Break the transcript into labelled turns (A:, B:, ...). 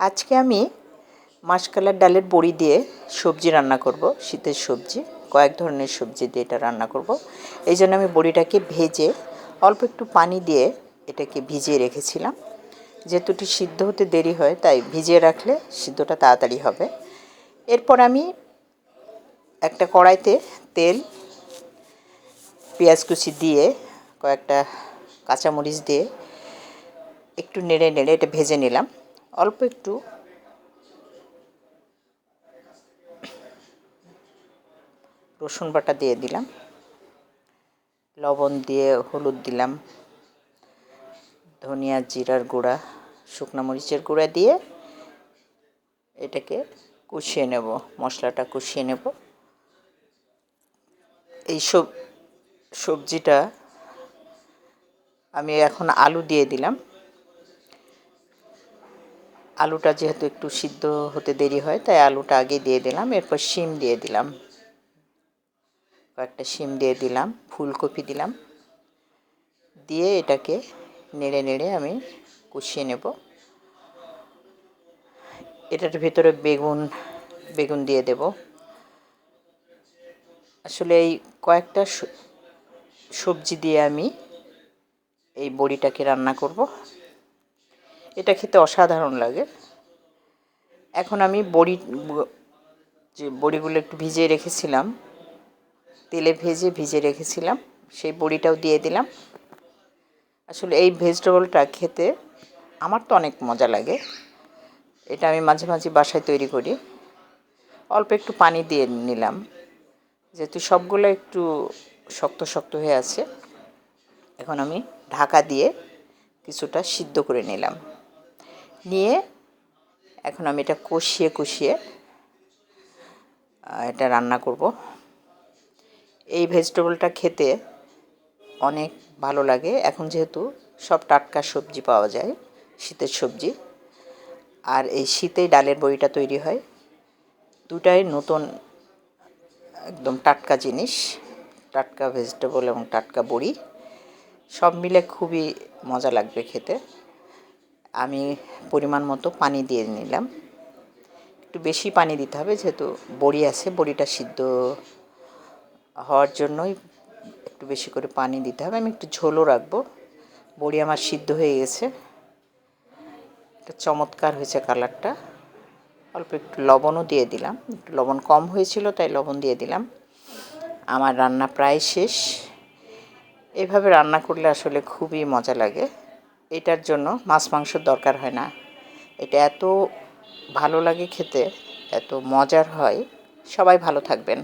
A: আজকে আমি মাসকলাইর ডালের বড়ি দিয়ে সবজি রান্না করব। শীতের সবজি, কয়েক ধরনের সবজি দিয়ে এটা রান্না করব। এই জন্য আমি বড়িটাকে ভেজে অল্প একটু পানি দিয়ে এটাকে ভিজিয়ে রেখেছিলাম। যেহেতু এটি সিদ্ধ হতে দেরি হয়, তাই ভিজিয়ে রাখলে সিদ্ধটা তাড়াতাড়ি হবে। এরপর আমি একটা কড়াইতে তেল, পেঁয়াজ কুচি দিয়ে, কয়েকটা কাঁচামরিচ দিয়ে একটু নেড়ে নেড়ে এটা ভেজে নিলাম। অল্প একটু রসুন বাটা দিয়ে দিলাম, লবণ দিয়ে, হলুদ দিলাম, ধনিয়া জিরার গুঁড়া, শুকনো মরিচের গুঁড়া দিয়ে এটাকে কষিয়ে নেব, মশলাটা কষিয়ে নেব। এই সবজিটা আমি এখন আলু দিয়ে দিলাম। আলুটা যেহেতু একটু সিদ্ধ হতে দেরি হয়, তাই আলুটা আগে দিয়ে দিলাম। এরপর শিম দিয়ে দিলাম, কয়েকটা শিম দিয়ে দিলাম, ফুলকপি দিলাম, দিয়ে এটাকে নেড়ে নেড়ে আমি কষিয়ে নেব। এটার ভিতরে বেগুন দিয়ে দেব। আসলে এই কয়েকটা সবজি দিয়ে আমি এই বড়িটাকে রান্না করব। এটা খেতে অসাধারণ লাগে। এখন আমি বড়িগুলো একটু ভিজিয়ে রেখেছিলাম, তেলে ভিজে রেখেছিলাম, সেই বড়িটাও দিয়ে দিলাম। আসলে এই ভেজিটেবলটা খেতে আমার তো অনেক মজা লাগে। এটা আমি মাঝে মাঝে বাসায় তৈরি করি। অল্প একটু পানি দিয়ে নিলাম, যেহেতু সবগুলো একটু শক্ত শক্ত হয়ে আছে। এখন আমি ঢাকা দিয়ে কিছুটা সিদ্ধ করে নিলাম। নিয়ে এখন আমি এটা কষিয়ে কষিয়ে এটা রান্না করব। এই ভেজিটেবলটা খেতে অনেক ভালো লাগে। এখন যেহেতু সব টাটকা সবজি পাওয়া যায়, শীতের সবজি, আর এই শীতেই ডালের বড়িটা তৈরি হয়। দুটাই নতুন, একদম টাটকা জিনিস, টাটকা ভেজিটেবল এবং টাটকা বড়ি, সব মিলে খুবই মজা লাগবে খেতে। আমি পরিমাণ মতো পানি দিয়ে নিলাম। একটু বেশি পানি দিতে হবে, যেহেতু বড়ি আছে, বড়িটা সিদ্ধ হওয়ার জন্যই একটু বেশি করে পানি দিতে হবে। আমি একটু ঝোলও রাখবো। বড়ি আমার সিদ্ধ হয়ে গেছে, একটা চমৎকার হয়েছে কালারটা। অল্প একটু লবণও দিয়ে দিলাম, একটু লবণ কম হয়েছিল তাই লবণ দিয়ে দিলাম। আমার রান্না প্রায় শেষ। এভাবে রান্না করলে আসলে খুবই মজা লাগে। এটার জন্য মাছ মাংসর দরকার হয় না। এটা এত ভালো লাগে খেতে, এত মজার হয়। সবাই ভালো থাকবেন।